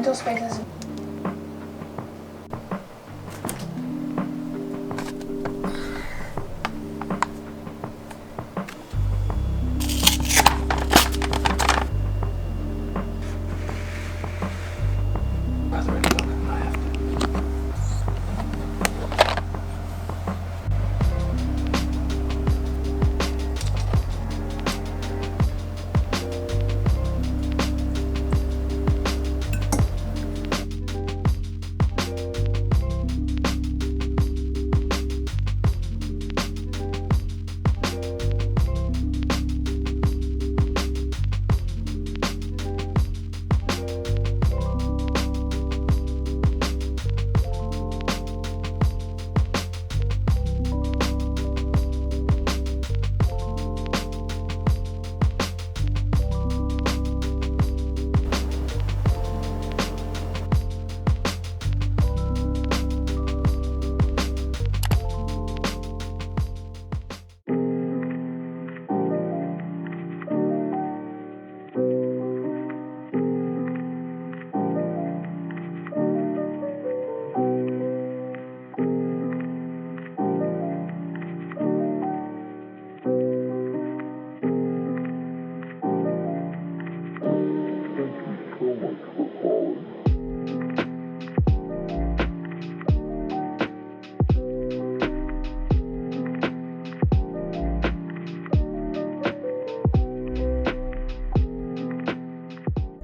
mental spaces.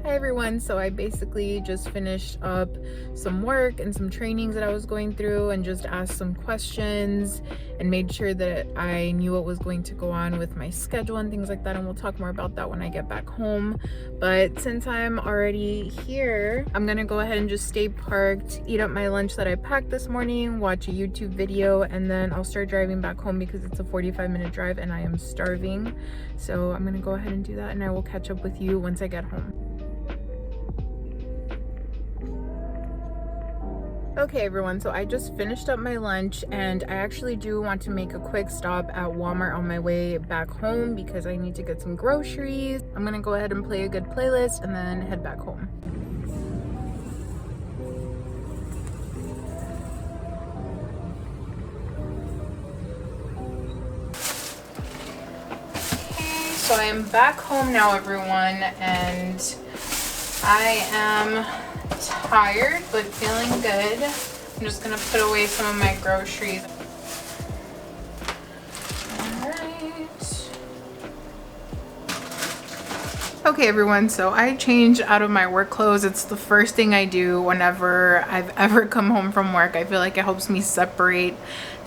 Everyone, so I basically just finished up some work and some trainings that I was going through and just asked some questions and made sure that I knew what was going to go on with my schedule and things like that, and we'll talk more about that when I get back home. But since I'm already here, I'm gonna go ahead and just stay parked, eat up my lunch that I packed this morning, watch a YouTube video, and then I'll start driving back home because it's a 45-minute drive and I am starving. So I'm gonna go ahead and do that, and I will catch up with you once I get home. Okay everyone, so I just finished up my lunch and I actually do want to make a quick stop at Walmart on my way back home because I need to get some groceries. I'm gonna go ahead and play a good playlist and then head back home. Okay, so I am back home now everyone, and I am tired but feeling good. I'm just gonna put away some of my groceries. Alright. Okay everyone, so I changed out of my work clothes. It's the first thing I do whenever I've ever come home from work. I feel like it helps me separate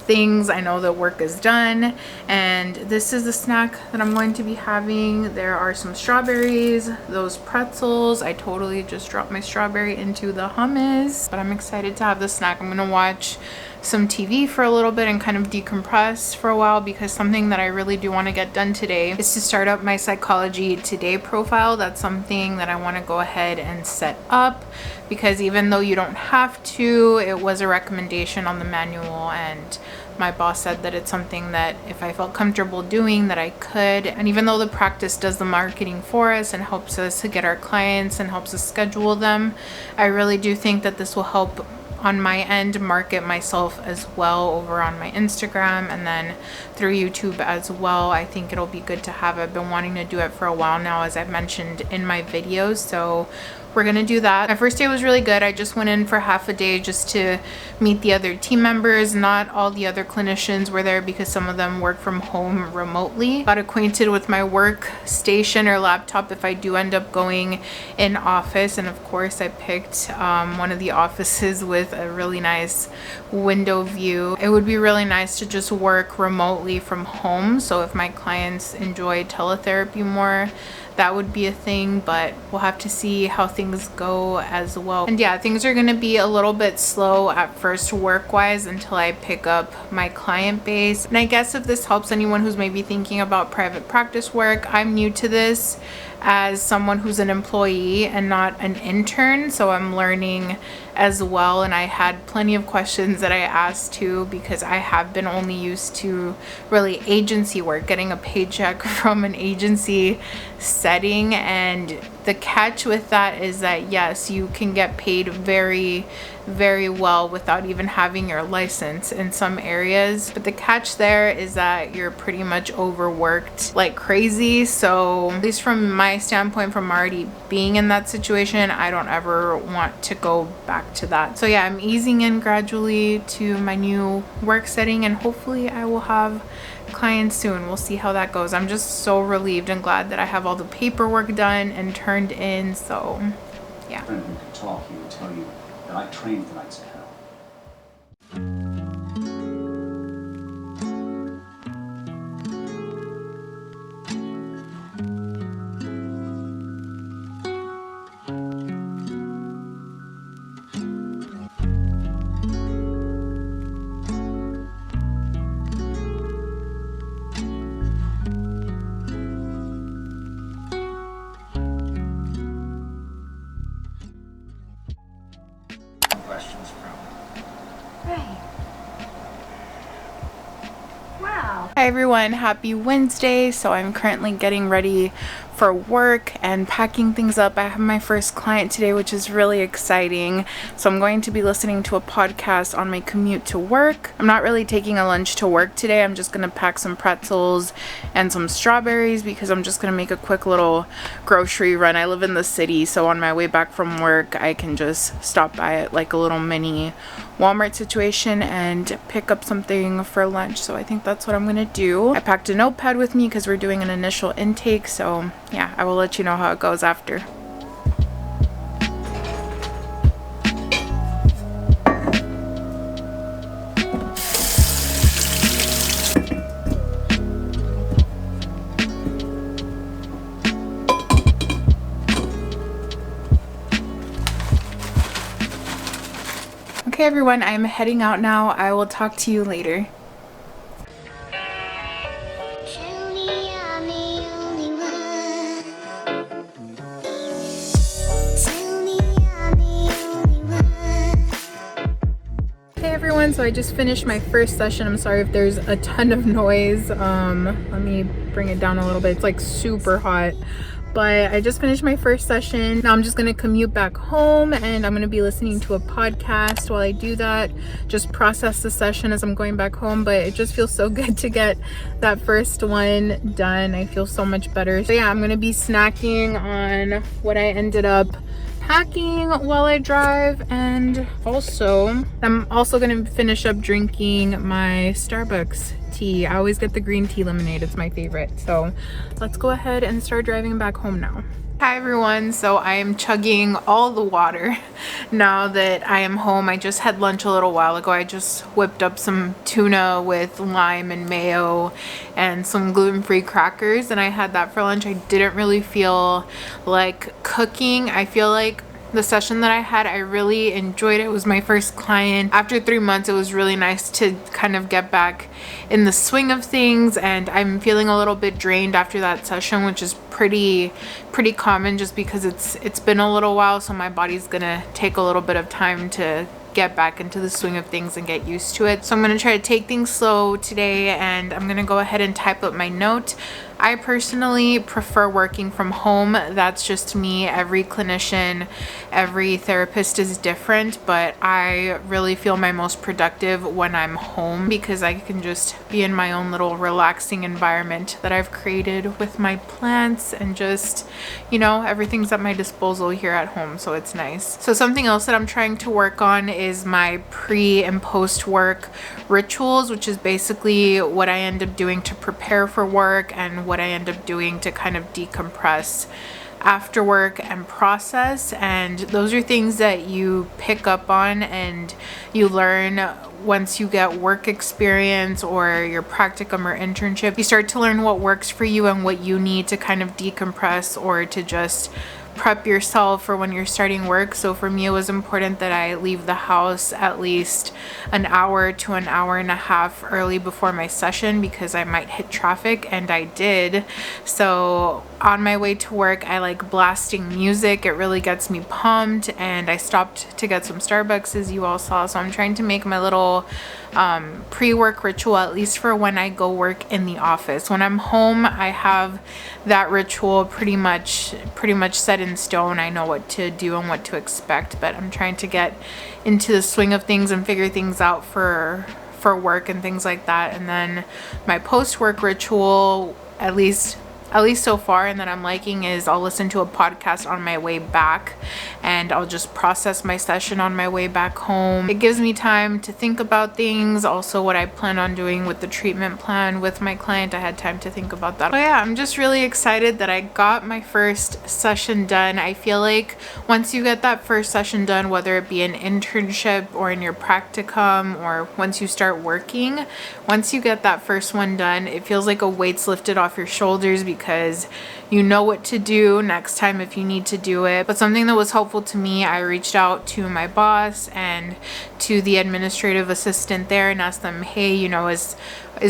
things. I know that work is done, and this is the snack that I'm going to be having. There are some strawberries, those pretzels. I totally just dropped my strawberry into the hummus, but I'm excited to have the snack. I'm gonna watch some TV for a little bit and kind of decompress for a while, because something that I really do want to get done today is to start up my Psychology Today profile. That's something that I want to go ahead and set up, because even though you don't have to, it was a recommendation on the manual, and my boss said that it's something that if I felt comfortable doing, that I could. And even though the practice does the marketing for us and helps us to get our clients and helps us schedule them, I really do think that this will help on my end market myself as well over on my Instagram and then through YouTube as well. I think it'll be good to have. I've been wanting to do it for a while now, as I've mentioned in my videos, so we're gonna do that. My first day was really good. I just went in for half a day just to meet the other team members. Not all the other clinicians were there because some of them work from home remotely. Got acquainted with my workstation or laptop if I do end up going in office, and of course I picked one of the offices with a really nice window view. It would be really nice to just work remotely from home, so if my clients enjoy teletherapy more, that would be a thing, but we'll have to see how things go as well. And yeah, things are gonna be a little bit slow at first work-wise until I pick up my client base. And I guess if this helps anyone who's maybe thinking about private practice work, I'm new to this, as someone who's an employee and not an intern, so I'm learning as well. And I had plenty of questions that I asked too, because I have been only used to really agency work, getting a paycheck from an agency setting. And the catch with that is that yes, you can get paid very well without even having your license in some areas, but the catch there is that you're pretty much overworked like crazy. So at least from my standpoint, from already being in that situation, I don't ever want to go back to that. So yeah, I'm easing in gradually to my new work setting, and hopefully I will have clients soon. We'll see how that goes. I'm just so relieved and glad that I have all the paperwork done and turned in. So yeah. Friend who can talk, he would tell you that I trained for nights of hell. Questions from. Right. Wow. Hi everyone, happy Wednesday. So I'm currently getting ready for work and packing things up. I have my first client today, which is really exciting. So I'm going to be listening to a podcast on my commute to work. I'm not really taking a lunch to work today. I'm just going to pack some pretzels and some strawberries because I'm just going to make a quick little grocery run. I live in the city, so on my way back from work, I can just stop by at like a little mini Walmart situation and pick up something for lunch. So I think that's what I'm gonna do. I packed a notepad with me because we're doing an initial intake. So yeah, I will let you know how it goes after. Okay everyone, I'm heading out now. I will talk to you later. Hey everyone, so I just finished my first session. I'm sorry if there's a ton of noise. Let me bring it down a little bit. It's like super hot. But I just finished my first session. Now I'm just gonna commute back home and I'm gonna be listening to a podcast while I do that. Just process the session as I'm going back home, but it just feels so good to get that first one done. I feel so much better. So yeah, I'm gonna be snacking on what I ended up packing while I drive, and also I'm also gonna finish up drinking my Starbucks tea. I always get the green tea lemonade. It's my favorite. So let's go ahead and start driving back home now. Hi everyone, so I am chugging all the water now that I am home. I just had lunch a little while ago. I just whipped up some tuna with lime and mayo and some gluten-free crackers, and I had that for lunch. I didn't really feel like cooking. I feel like the session that I had, I really enjoyed it. It was my first client. After 3 months, it was really nice to kind of get back in the swing of things, and I'm feeling a little bit drained after that session, which is pretty common just because it's been a little while, so my body's gonna take a little bit of time to get back into the swing of things and get used to it. So I'm gonna try to take things slow today, and I'm gonna go ahead and type up my note. I personally prefer working from home. That's just me. Every clinician, every therapist is different, but I really feel my most productive when I'm home because I can just be in my own little relaxing environment that I've created with my plants, and just, you know, everything's at my disposal here at home, so it's nice. So something else that I'm trying to work on is my pre and post work rituals, which is basically what I end up doing to prepare for work and what I end up doing to kind of decompress after work and process. And those are things that you pick up on and you learn once you get work experience or your practicum or internship. You start to learn what works for you and what you need to kind of decompress or to just prep yourself for when you're starting work. So for me, it was important that I leave the house at least an hour to an hour and a half early before my session because I might hit traffic, and I did. So on my way to work, I like blasting music. It really gets me pumped, and I stopped to get some Starbucks, as you all saw. So I'm trying to make my little pre-work ritual, at least for when I go work in the office. When I'm home, I have that ritual pretty much set in stone. I know what to do and what to expect, but I'm trying to get into the swing of things and figure things out for work and things like that. And then my post-work ritual, at least so far, and that I'm liking, is I'll listen to a podcast on my way back, and I'll just process my session on my way back home. It gives me time to think about things, also what I plan on doing with the treatment plan with my client. I had time to think about that. But yeah, I'm just really excited that I got my first session done. I feel like once you get that first session done, whether it be an internship or in your practicum or once you start working, once you get that first one done, it feels like a weight's lifted off your shoulders because you know what to do next time if you need to do it. But something that was helpful to me, I reached out to my boss and to the administrative assistant there and asked them, hey, you know, is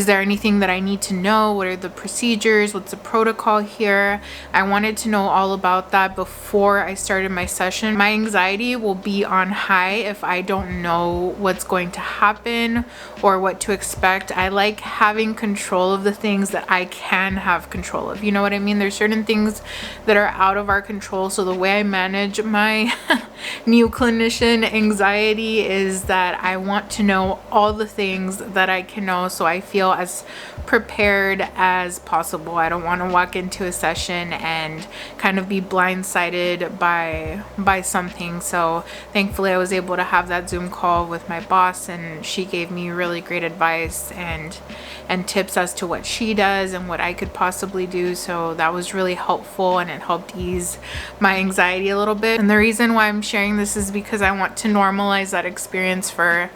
there anything that I need to know? What are the procedures? What's the protocol here? I wanted to know all about that before I started my session. My anxiety will be on high if I don't know what's going to happen or what to expect. I like having control of the things that I can have control of. You know what I mean? There's certain things that are out of our control. So the way I manage my new clinician anxiety is that I want to know all the things that I can know, so I feel as prepared as possible. I don't want to walk into a session and kind of be blindsided by something. So thankfully I was able to have that Zoom call with my boss, and she gave me really great advice and tips as to what she does and what I could possibly do. So that was really helpful, and it helped ease my anxiety a little bit. And the reason why I'm sharing this is because I want to normalize that experience for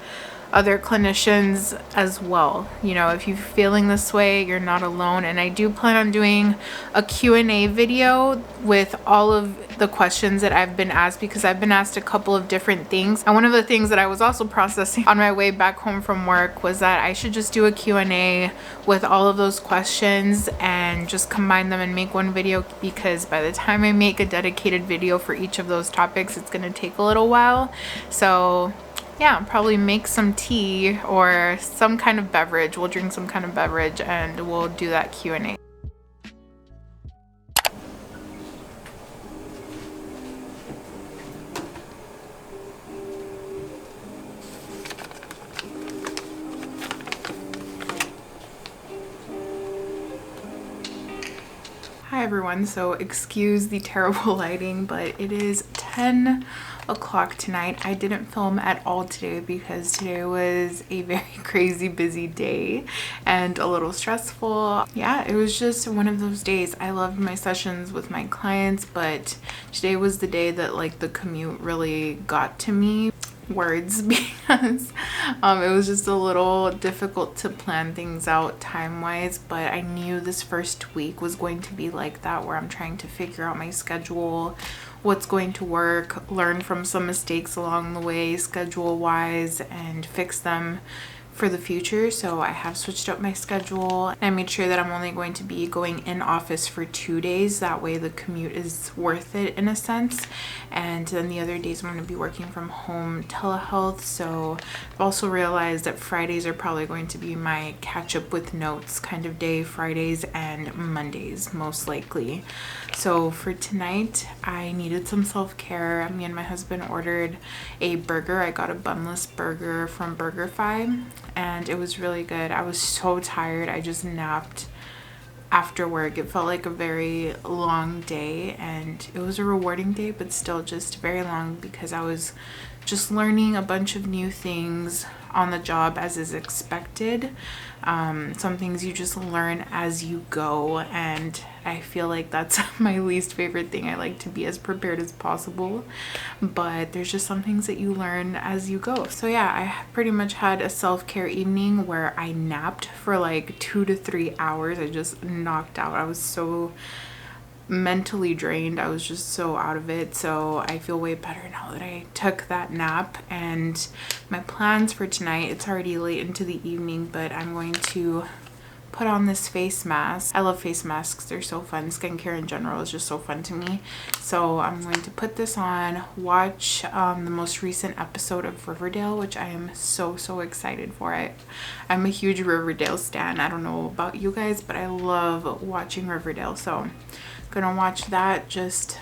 other clinicians as well. You know, if you're feeling this way, you're not alone. And I do plan on doing a Q&A video with all of the questions that I've been asked, because I've been asked a couple of different things. And one of the things that I was also processing on my way back home from work was that I should just do a Q&A with all of those questions and just combine them and make one video, because by the time I make a dedicated video for each of those topics, it's going to take a little while. So yeah, probably make some tea or some kind of beverage. We'll drink some kind of beverage and we'll do that Q&A. Hi everyone, so excuse the terrible lighting, but it is 10 o'clock tonight. I didn't film at all today because today was a very crazy busy day and a little stressful. Yeah, it was just one of those days. I loved my sessions with my clients, but today was the day that like the commute really got to me. Words, because it was just a little difficult to plan things out time-wise, but I knew this first week was going to be like that, where I'm trying to figure out my schedule, what's going to work, learn from some mistakes along the way schedule-wise, and fix them for the future. So I have switched up my schedule. I made sure that I'm only going to be going in office for 2 days. That way the commute is worth it in a sense. And then the other days I'm going to be working from home telehealth. So I've also realized that Fridays are probably going to be my catch up with notes kind of day, Fridays and Mondays most likely. So for tonight, I needed some self-care. Me and my husband ordered a burger. I got a bunless burger from BurgerFi, and it was really good. I was so tired. I just napped after work. It felt like a very long day, and it was a rewarding day, but still just very long because I was just learning a bunch of new things on the job as is expected. Some things you just learn as you go, and I feel like that's my least favorite thing. I like to be as prepared as possible, but there's just some things that you learn as you go. So yeah, I pretty much had a self-care evening where I napped for like 2 to 3 hours. I just knocked out. I was so mentally drained. I was just so out of it. So I feel way better now that I took that nap. And my plans for tonight, it's already late into the evening, but I'm going to put on this face mask. I love face masks. They're so fun. Skincare in general is just so fun to me. So I'm going to put this on, watch the most recent episode of Riverdale, which I am so excited for. I'm a huge Riverdale stan. I don't know about you guys, but I love watching Riverdale. So I'm gonna watch that, just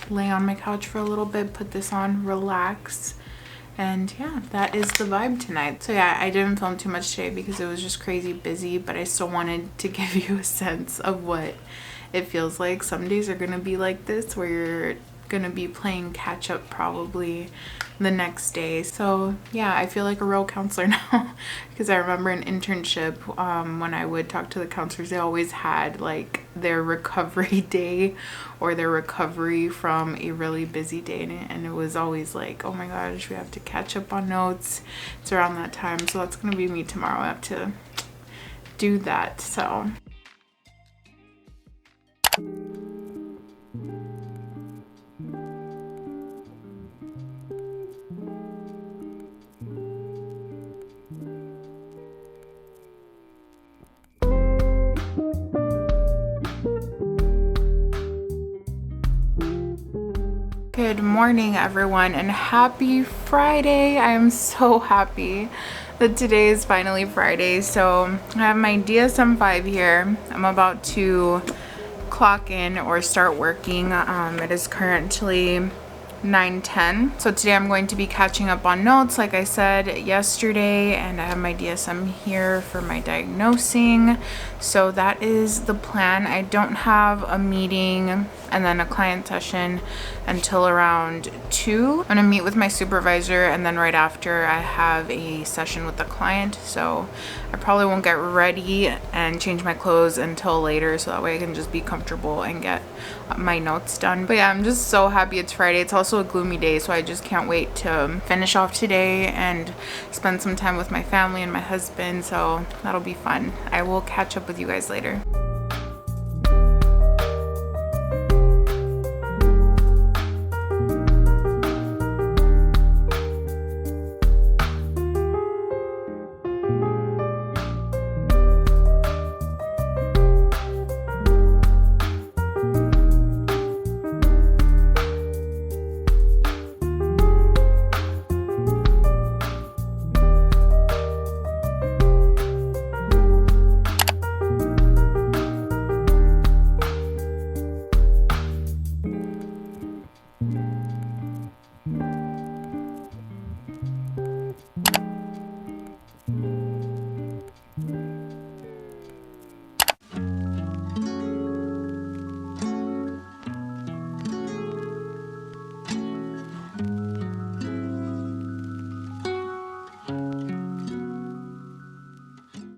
lay on my couch for a little bit, put this on, relax. And yeah, that is the vibe tonight. So yeah, I didn't film too much today because it was just crazy busy, but I still wanted to give you a sense of what it feels like. Some days are gonna be like this, where you're gonna be playing catch up probably the next day. So yeah, I feel like a real counselor now because I remember an internship when I would talk to the counselors, they always had like their recovery day or their recovery from a really busy day, and it was always like, oh my gosh, we have to catch up on notes. It's around that time. So that's gonna be me tomorrow. I have to do that. So good morning, everyone, and happy Friday. I am so happy that today is finally Friday. So I have my DSM-5 here. I'm about to clock in or start working. It is currently 9:10. So today I'm going to be catching up on notes like I said yesterday, and I have my DSM here for my diagnosing. So that is the plan. I don't have a meeting and then a client session until around 2. I'm gonna meet with my supervisor, and then right after I have a session with the client. So I probably won't get ready and change my clothes until later, so that way I can just be comfortable and get my notes done. But yeah, I'm just so happy it's Friday. It's also a gloomy day, so I just can't wait to finish off today and spend some time with my family and my husband. So that'll be fun. I will catch up with you guys later.